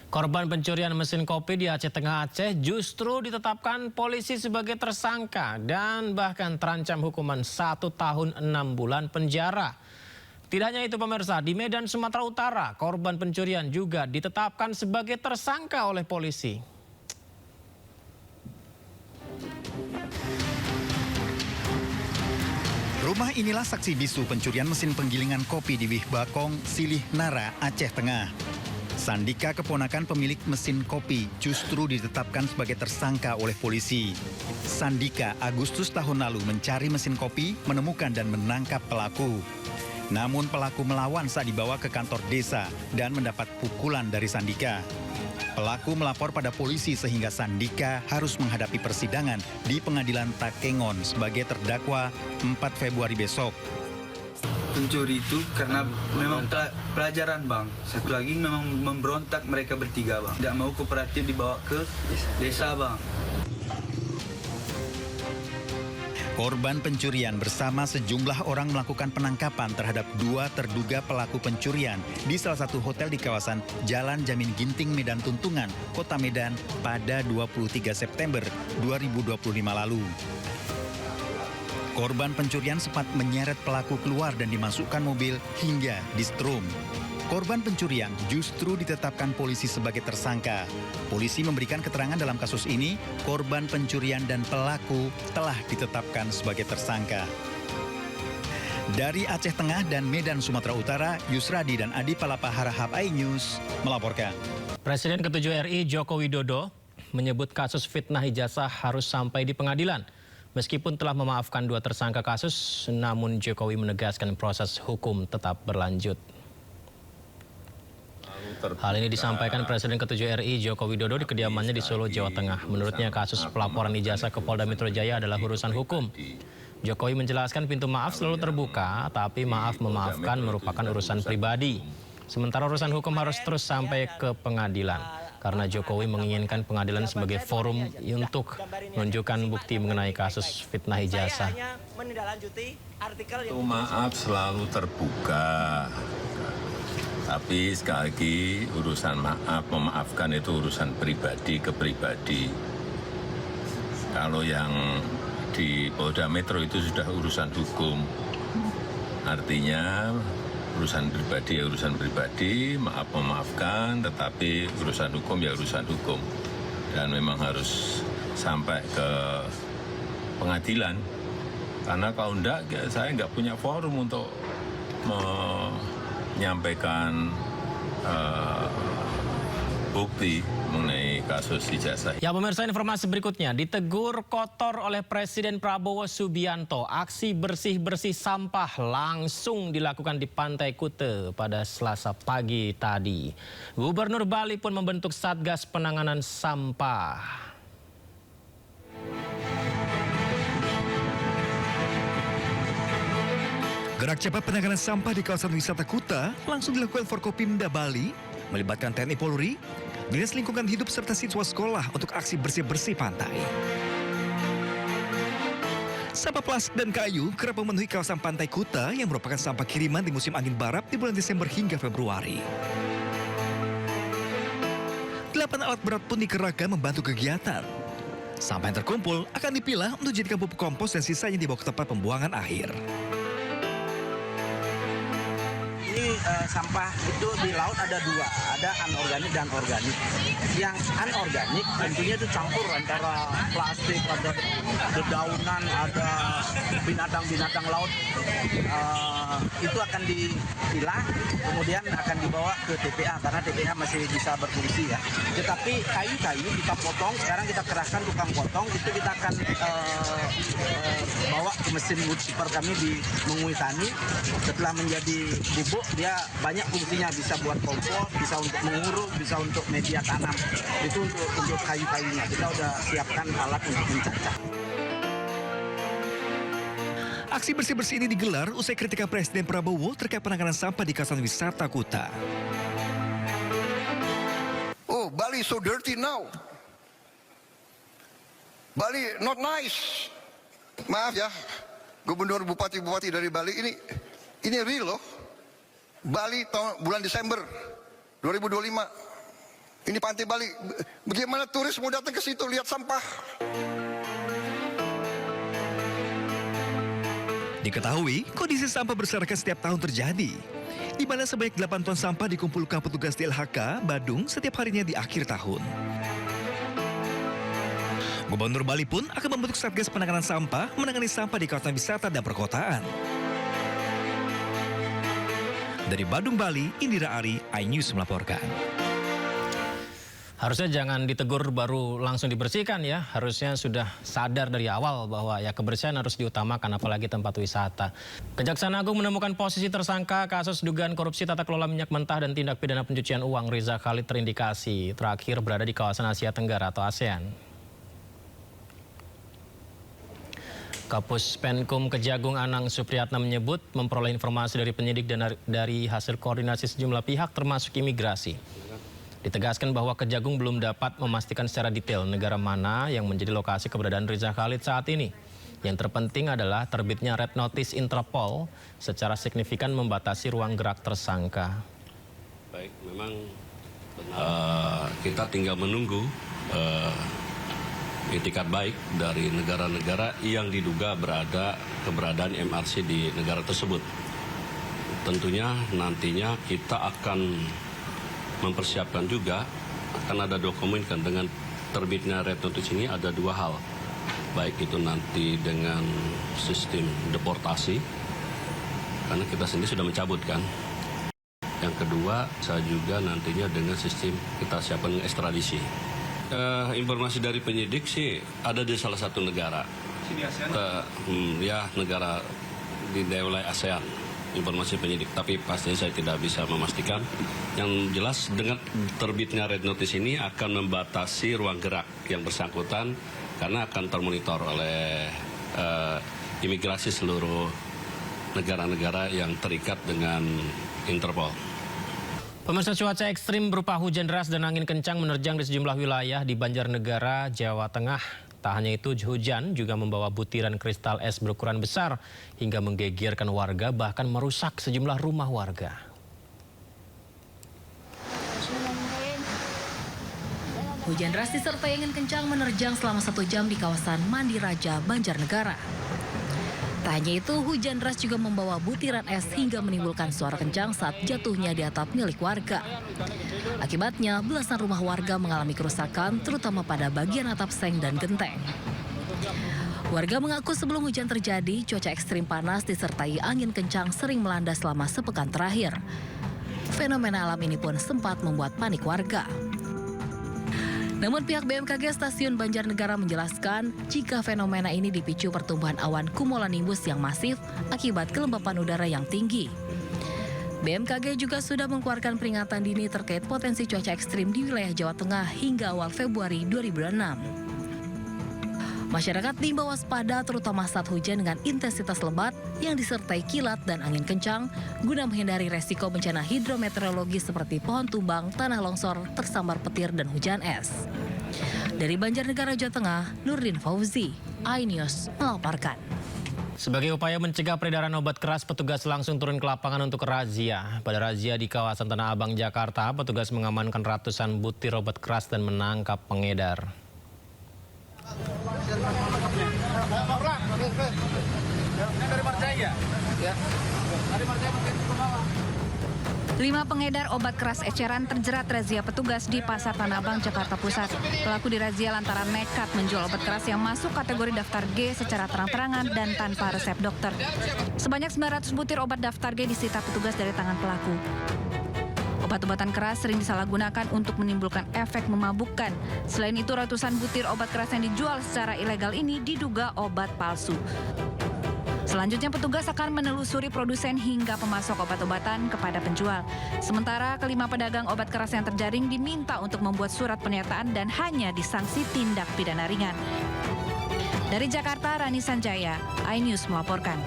Korban pencurian mesin kopi di Aceh Tengah Aceh justru ditetapkan polisi sebagai tersangka dan bahkan terancam hukuman 1 tahun 6 bulan penjara. Tidak hanya itu pemirsa, di Medan, Sumatera Utara, korban pencurian juga ditetapkan sebagai tersangka oleh polisi. Rumah inilah saksi bisu pencurian mesin penggilingan kopi di Wih Bakong, Silih Nara, Aceh Tengah. Sandika, keponakan pemilik mesin kopi, justru ditetapkan sebagai tersangka oleh polisi. Sandika Agustus tahun lalu mencari mesin kopi, menemukan dan menangkap pelaku. Namun pelaku melawan saat dibawa ke kantor desa dan mendapat pukulan dari Sandika. Pelaku melapor pada polisi sehingga Sandika harus menghadapi persidangan di Pengadilan Takengon sebagai terdakwa 4 Februari besok. Pencuri itu karena memang pelajaran bang. Satu lagi memang memberontak mereka bertiga bang. Tidak mau kooperatif dibawa ke desa bang. Korban pencurian bersama sejumlah orang melakukan penangkapan terhadap 2 terduga pelaku pencurian di salah satu hotel di kawasan Jalan Jamin Ginting, Medan Tuntungan, Kota Medan pada 23 September 2025 lalu. Korban pencurian sempat menyeret pelaku keluar dan dimasukkan mobil hingga distrum. Korban pencurian justru ditetapkan polisi sebagai tersangka. Polisi memberikan keterangan dalam kasus ini, korban pencurian dan pelaku telah ditetapkan sebagai tersangka. Dari Aceh Tengah dan Medan, Sumatera Utara, Yusradi dan Adi Palapa Harahap iNews melaporkan. Presiden ke-7 RI Joko Widodo menyebut kasus fitnah ijazah harus sampai di pengadilan. Meskipun telah memaafkan 2 tersangka kasus, namun Jokowi menegaskan proses hukum tetap berlanjut. Hal ini disampaikan Presiden ke-7 RI Joko Widodo di kediamannya di Solo, Jawa Tengah. Menurutnya kasus pelaporan ijazah ke Polda Metro Jaya adalah urusan hukum. Jokowi menjelaskan pintu maaf selalu terbuka, tapi maaf memaafkan merupakan urusan pribadi. Sementara urusan hukum harus terus sampai ke pengadilan. Karena Jokowi menginginkan pengadilan sebagai forum untuk menunjukkan bukti mengenai kasus fitnah ijazah. Pintu maaf selalu terbuka. Tapi sekali lagi urusan maaf, memaafkan itu urusan pribadi ke pribadi. Kalau yang di Polda Metro itu sudah urusan hukum. Artinya urusan pribadi ya urusan pribadi, maaf memaafkan, tetapi urusan hukum ya urusan hukum. Dan memang harus sampai ke pengadilan. Karena kalau enggak, saya enggak punya forum untuk menyampaikan bukti mengenai kasus ijazah. Ya pemirsa, informasi berikutnya, ditegur kotor oleh Presiden Prabowo Subianto. Aksi bersih-bersih sampah langsung dilakukan di Pantai Kute pada Selasa pagi tadi. Gubernur Bali pun membentuk Satgas Penanganan Sampah. Gerak cepat penanganan sampah di kawasan wisata Kuta langsung dilakukan Forkopimda Bali, melibatkan TNI Polri, Dinas Lingkungan Hidup serta siswa sekolah untuk aksi bersih-bersih pantai. Sampah plastik dan kayu kerap memenuhi kawasan Pantai Kuta yang merupakan sampah kiriman di musim angin barat di bulan Desember hingga Februari. 8 alat berat pun dikerahkan membantu kegiatan. Sampah yang terkumpul akan dipilah untuk dijadikan pupuk kompos dan sisanya dibawa ke tempat pembuangan akhir. Sampah itu di laut ada 2, ada anorganik dan organik. Yang anorganik tentunya itu campur antara plastik, ada dedaunan, ada binatang-binatang laut. Itu akan dipilah, kemudian akan dibawa ke TPA karena TPA masih bisa berfungsi ya. Tetapi kayu-kayu kita potong, sekarang kita kerahkan tukang potong, itu kita akan bawa ke mesin wood chipper kami di Mengui Tani. Setelah menjadi bubuk, dia banyak fungsinya, bisa buat kompos, bisa untuk menguruk, bisa untuk media tanam. Itu untuk kayu-kayunya. Kita udah siapkan alat untuk mencacah. Aksi bersih-bersih ini digelar usai kritikan Presiden Prabowo terkait penanganan sampah di kawasan wisata Kuta. Oh, Bali so dirty now. Bali not nice. Maaf ya, gubernur bupati-bupati dari Bali ini real loh. Bali bulan Desember 2025 Ini Pantai Bali. Bagaimana turis mau datang ke situ lihat sampah? Diketahui, kondisi sampah berserakan setiap tahun terjadi, di mana sebanyak 8 ton sampah dikumpulkan petugas DLHK Badung setiap harinya di akhir tahun. Gubernur Bali pun akan membentuk Satgas Penanganan Sampah menangani sampah di kawasan wisata dan perkotaan. Dari Badung, Bali, Indira Ari, iNews melaporkan. Harusnya jangan ditegur baru langsung dibersihkan ya. Harusnya sudah sadar dari awal bahwa ya kebersihan harus diutamakan apalagi tempat wisata. Kejaksaan Agung menemukan posisi tersangka kasus dugaan korupsi tata kelola minyak mentah dan tindak pidana pencucian uang. Riza Khalid terindikasi terakhir berada di kawasan Asia Tenggara atau ASEAN. Kapus Penkum Kejagung Anang Supriyatna menyebut memperoleh informasi dari penyidik dan dari hasil koordinasi sejumlah pihak termasuk imigrasi. Ditegaskan bahwa Kejagung belum dapat memastikan secara detail negara mana yang menjadi lokasi keberadaan Riza Khalid saat ini. Yang terpenting adalah terbitnya Red Notice Interpol secara signifikan membatasi ruang gerak tersangka. Baik, memang kita tinggal menunggu itikat baik dari negara-negara yang diduga keberadaan MRC di negara tersebut. Tentunya nantinya kita akan mempersiapkan juga, akan ada dokumen kan dengan terbitnya Red Notice ini ada dua hal. Baik itu nanti dengan sistem deportasi, karena kita sendiri sudah mencabut kan. Yang kedua, saya juga nantinya dengan sistem kita siapkan ekstradisi. Informasi dari penyidik sih ada di salah satu negara. Ya, negara di wilayah ASEAN. Informasi penyidik, tapi pastinya saya tidak bisa memastikan. Yang jelas dengan terbitnya Red Notice ini akan membatasi ruang gerak yang bersangkutan karena akan termonitor oleh imigrasi seluruh negara-negara yang terikat dengan Interpol. Pemirsa, cuaca ekstrim berupa hujan deras dan angin kencang menerjang di sejumlah wilayah di Banjarnegara, Jawa Tengah. Tak hanya itu, hujan juga membawa butiran kristal es berukuran besar hingga menggegerkan warga, bahkan merusak sejumlah rumah warga. Hujan deras disertai angin kencang menerjang selama 1 jam di kawasan Mandi Raja, Banjarnegara. Tak hanya itu, hujan deras juga membawa butiran es hingga menimbulkan suara kencang saat jatuhnya di atap milik warga. Akibatnya, belasan rumah warga mengalami kerusakan, terutama pada bagian atap seng dan genteng. Warga mengaku sebelum hujan terjadi, cuaca ekstrim panas disertai angin kencang sering melanda selama sepekan terakhir. Fenomena alam ini pun sempat membuat panik warga. Namun pihak BMKG Stasiun Banjarnegara menjelaskan jika fenomena ini dipicu pertumbuhan awan cumulonimbus yang masif akibat kelembapan udara yang tinggi. BMKG juga sudah mengeluarkan peringatan dini terkait potensi cuaca ekstrim di wilayah Jawa Tengah hingga awal Februari 2026. Masyarakat diimbau waspada terutama saat hujan dengan intensitas lebat yang disertai kilat dan angin kencang guna menghindari resiko bencana hidrometeorologi seperti pohon tumbang, tanah longsor, tersambar petir, dan hujan es. Dari Banjarnegara, Jawa Tengah, Nurdin Fauzi, iNews melaporkan. Sebagai upaya mencegah peredaran obat keras, petugas langsung turun ke lapangan untuk razia. Pada razia di kawasan Tanah Abang, Jakarta, petugas mengamankan ratusan butir obat keras dan menangkap pengedar. 5 pengedar obat keras eceran terjerat razia petugas di Pasar Tanah Abang, Jakarta Pusat. Pelaku dirazia lantaran nekat menjual obat keras yang masuk kategori daftar G secara terang-terangan dan tanpa resep dokter. Sebanyak 900 butir obat daftar G disita petugas dari tangan pelaku. Obat-obatan keras sering disalahgunakan untuk menimbulkan efek memabukkan. Selain itu, ratusan butir obat keras yang dijual secara ilegal ini diduga obat palsu. Selanjutnya, petugas akan menelusuri produsen hingga pemasok obat-obatan kepada penjual. Sementara, kelima pedagang obat keras yang terjaring diminta untuk membuat surat pernyataan dan hanya disanksi tindak pidana ringan. Dari Jakarta, Rani Sanjaya, iNews melaporkan.